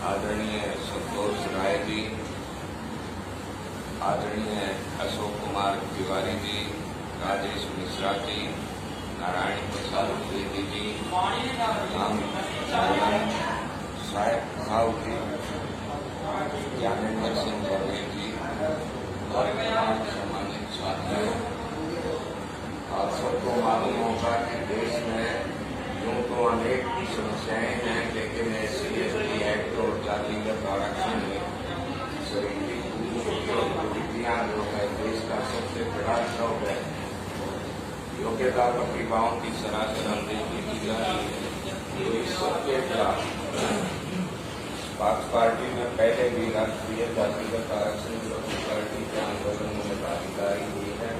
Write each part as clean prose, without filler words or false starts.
आदरणीय संतोष राय जी, आदरणीय अशोक कुमार तिवारी जी, राजेश मिश्रा जी, नारायण प्रसाद द्विवेदी जी, हम साहेब भाव जी, ज्ञानेन्द्र सिंह वर्मे जी और तमाम सम्मानित साथियों, आप सबको मालूम होगा कि देश में यूं तो अनेक समस्याएं हैं, लेकिन SC/ST एक्ट और जातिगत आरक्षण में शरीरी कुरीतियां जो है देश का सबसे बड़ा शौक है। योग्यता प्रतिभाओं की सरासर अनदेखी की जा रही है, तो इस सबके खिलाफ कांग्रेस पार्टी ने पहले भी राष्ट्रीय जातिगत आरक्षण विरोधी पार्टी के आंदोलन में भागीदारी हुई है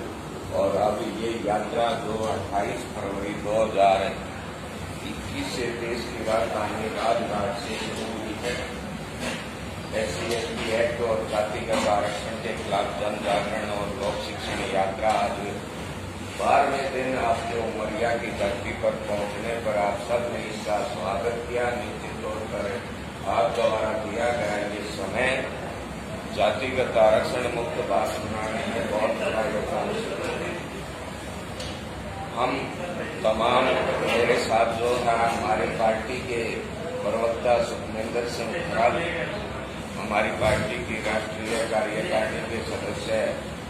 और अब ये यात्रा जो 28 फरवरी 2021 से देश की राजधानी राजघाट से शुरू हुई है। SC/ST एक्ट और जातिगत आरक्षण के खिलाफ जन जागरण और लोक शिक्षण यात्रा आज 12वें दिन आपके उमरिया की धरती पर पहुंचने पर आप सब ने इसका स्वागत किया। निश्चित तौर पर आप द्वारा दिया गया ये समय जातिगत आरक्षण मुक्त भारत बनाने में बहुत बड़ा योगदान है। हम तमाम मेरे साथ जो है हमारी पार्टी के प्रवक्ता सुखविंदर सिंह खराल, हमारी पार्टी की राष्ट्रीय कार्यकारिणी के सदस्य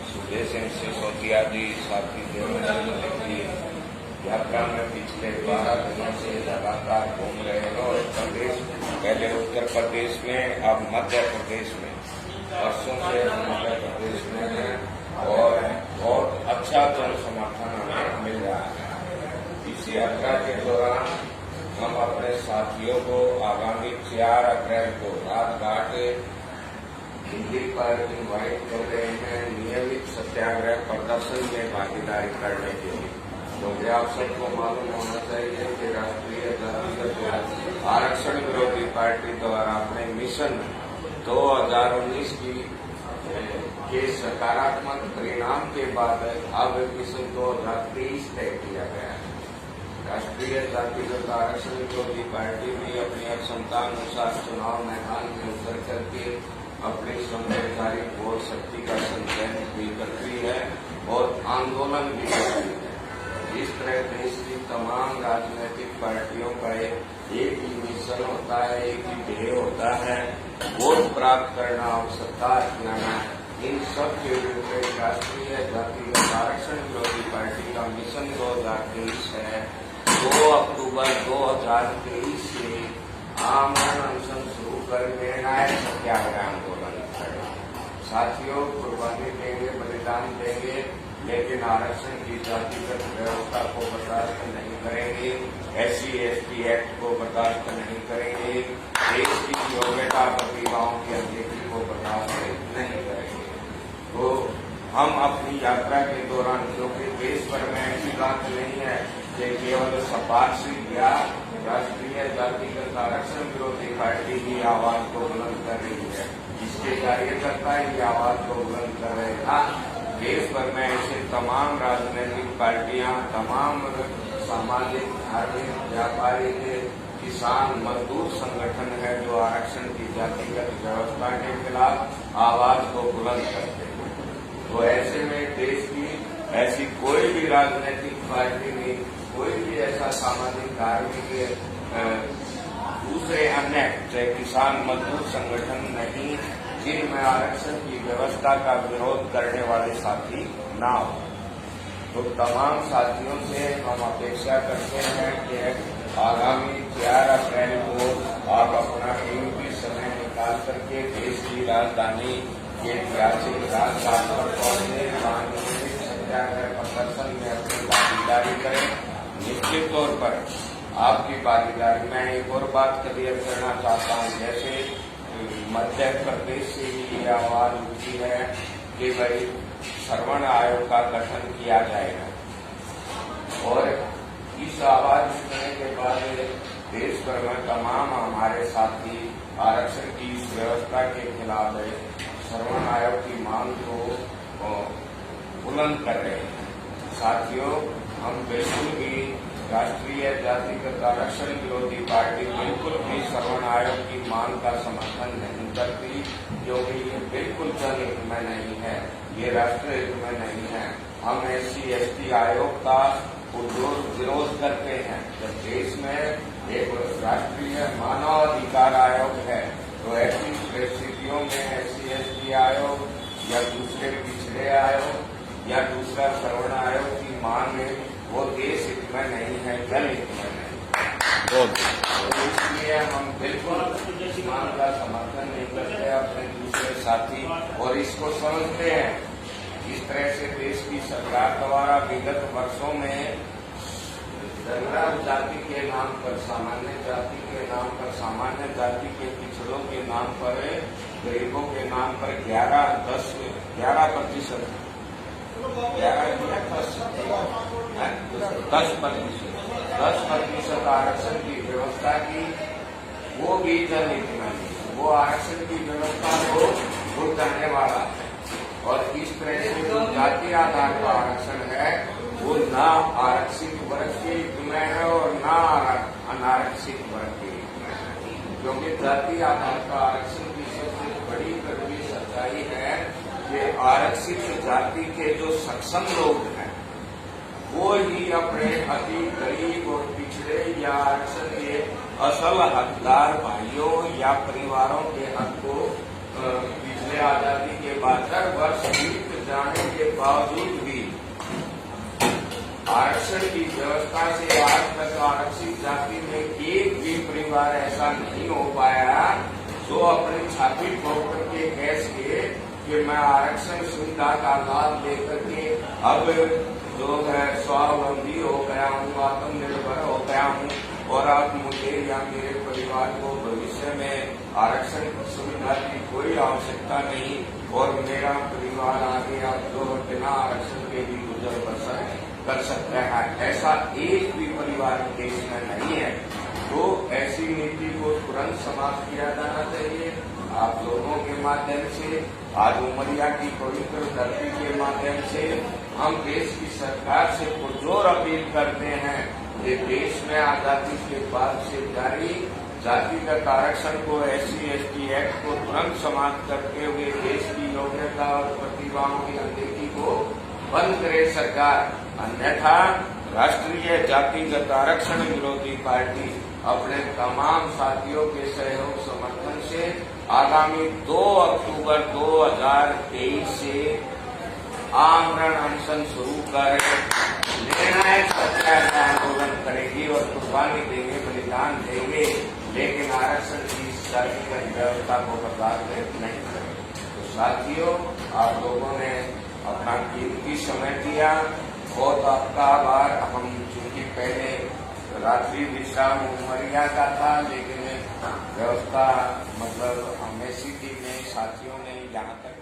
सुधे सिंह सिसोदिया जी, साथी देवेंद्र मलिक जी यात्रा में पिछले 12 दिनों से लगातार घूम रहे हैं और प्रदेश, पहले उत्तर प्रदेश में, अब मध्य प्रदेश में, वर्षों से मध्य प्रदेश में है और बहुत अच्छा जन समर्थन हमें मिल रहा है। इस यात्रा के दौरान हम अपने साथियों को आगामी 4 अप्रैल को राजघाट दिल्ली पर इनवाइट कर रहे हैं नियमित सत्याग्रह प्रदर्शन में भागीदारी करने के लिए। क्योंकि आप सबको मालूम होना चाहिए कि राष्ट्रीय जातिगत आरक्षण विरोधी पार्टी द्वारा अपने मिशन 2019 के सकारात्मक परिणाम के बाद अब मिशन 2023 तय किया गया है। राष्ट्रीय जातिगत आरक्षण विरोधी पार्टी भी अपनी क्षमतानुसार चुनाव मैदान में उतर करके अपनी समझदारी और शक्ति का संचयन भी करती है और आंदोलन भी करती है। इस तरह देश की तमाम राजनीतिक पार्टियों का एक ही मिशन होता है, एक ही ध्येय होता है, वोट प्राप्त करना और सत्ता अपनाना। इन सब के विरुद्ध राष्ट्रीय जातिगत आरक्षण विरोधी पार्टी का मिशन 2023 है। 2 अक्टूबर 2023 से आमरण अनशन शुरू कर निर्णायक सत्याग्रह आंदोलन करना। साथियों, कुर्बानी देंगे, बलिदान देंगे, लेकिन आरक्षण की जातिगत व्यवस्था को बर्दाश्त नहीं करेंगे, SC/ST एक्ट को बर्दाश्त नहीं करेंगे, देश की योग्यता प्रतिभाओं की अनदेखी को बर्दाश्त नहीं करेंगे। तो हम अपनी यात्रा के दौरान, क्योंकि देश भर में ऐसी बात नहीं है कि केवल सपाक्षी या राष्ट्रीय जातिगत आरक्षण विरोधी पार्टी की आवाज को बुलंद कर रही है, इसके कार्यकर्ता ही आवाज को बुलंद कर रहे हैं। देश भर में ऐसे तमाम राजनीतिक पार्टियां, तमाम सामाजिक, धार्मिक, व्यापारिक, किसान, मजदूर संगठन है जो आरक्षण की जातिगत व्यवस्था के खिलाफ आवाज को बुलंद करते हैं। तो ऐसे में देश की ऐसी कोई भी राजनीतिक पार्टी नहीं, कोई भी ऐसा सामाजिक, धार्मिक, दूसरे अन्य चाहे किसान, मजदूर संगठन नहीं जिनमें आरक्षण की व्यवस्था का विरोध करने वाले साथी ना हो। तो तमाम साथियों से हम अपेक्षा करते हैं कि आगामी 4 अप्रैल को आप अपना कीमती समय निकाल करके देश की राजधानी के ऐतिहासिक राजघाट पर पहुंचने, सत्याग्रह प्रदर्शन में अपनी भागीदारी करें। निश्चित तौर पर आपकी भागीदारी, मैं एक और बात क्लियर करना चाहता हूँ, जैसे मध्य प्रदेश से ही ये आवाज उठी है कि भाई श्रवण आयोग का गठन किया जाएगा और इस आवाज उठने के बाद देश भर में तमाम हमारे साथी आरक्षण की इस व्यवस्था के खिलाफ श्रवण आयोग की मांग को बुलंद कर रहे हैं। साथियों, हम बिल्कुल भी राष्ट्रीय जातिगत आरक्षण विरोधी पार्टी बिल्कुल भी सवर्ण आयोग की मांग का समर्थन नहीं करती, क्योंकि ये बिल्कुल जनहित में नहीं है, ये राष्ट्रीय हित में नहीं है। हम SC/ST आयोग का विरोध करते हैं। जब देश में एक राष्ट्रीय मानव अधिकार आयोग है, तो ऐसी परिस्थितियों में SC/ST आयोग या दूसरे पिछड़े आयोग या दूसरा सवर्ण आयोग की मांग वो देश हित में नहीं है, जनहित में नहीं। तो इसलिए हम बिल्कुल इस मांग का समर्थन नहीं करते अपने दूसरे साथी, और इसको समझते हैं इस तरह से देश की सरकार द्वारा विगत वर्षों में जनरल जाति के नाम पर, सामान्य जाति के नाम पर, सामान्य जाति के पिछड़ों के नाम पर, गरीबों के नाम पर 10% आरक्षण की व्यवस्था की, वो भी जनहित में नहीं। वो आरक्षण की व्यवस्था को भूल जाने वाला है, और इस तरह से जो जाति आधार का आरक्षण है वो ना आरक्षित वर्ग के हित में है और ना अनारक्षित वर्ग के हित में है। क्योंकि जाति आधार का आरक्षण की सबसे बड़ी कड़वी सच्चाई है कि आरक्षित जाति के जो सक्षम लोग हैं वो ही अपने अति गरीब और पिछड़े या आरक्षण के असल हकदार भाइयों या परिवारों के हक को पिछले आजादी के 72 वर्ष बीत जाने के बावजूद भी आरक्षण की व्यवस्था से आज तक आरक्षित जाति में एक भी परिवार ऐसा नहीं हो पाया जो अपनी छाती ठोक करके कह सके कि मैं आरक्षण सुविधा का लाभ लेकर के अब जो है स्वावलंबी हो गया हूँ, आत्मनिर्भर हो गया हूँ, और अब मुझे या मेरे परिवार को भविष्य में आरक्षण सुविधा की कोई आवश्यकता नहीं, और मेरा परिवार आगे अब जो बिना आरक्षण के भी गुजर बसर कर सकता है। ऐसा एक भी परिवार देश में नहीं है। तो ऐसी नीति को तुरंत समाप्त किया जाना चाहिए। आप लोगों के माध्यम से, आज उमरिया की पवित्र धरती के माध्यम से हम देश की सरकार से पुरजोर अपील करते हैं कि देश में आजादी के बाद से जारी जातिगत आरक्षण को, SC/ST एक्ट को तुरंत समाप्त करते हुए देश की योग्यता और प्रतिभाओं की अनदेखी को बंद करे सरकार। अन्यथा राष्ट्रीय जातिगत आरक्षण विरोधी पार्टी अपने तमाम साथियों के सहयोग समर्थन से आगामी 2 अक्टूबर 2023 से आमरण अनशन शुरू कर निर्णायक सत्याग्रह आंदोलन करेगी और कुर्बानी देंगे, बलिदान देंगे, लेकिन आरक्षण की जातिगत व्यवस्था को बर्बाद नहीं करेंगे। तो साथियों, आप लोगों ने अपना कीमती समय दिया, बहुत आपका आभार। हम चूंकि पहले रात्रि विश्राम उमरिया का था, लेकिन व्यवस्था मतलब हमें सिटी में साथियों ने यहाँ तक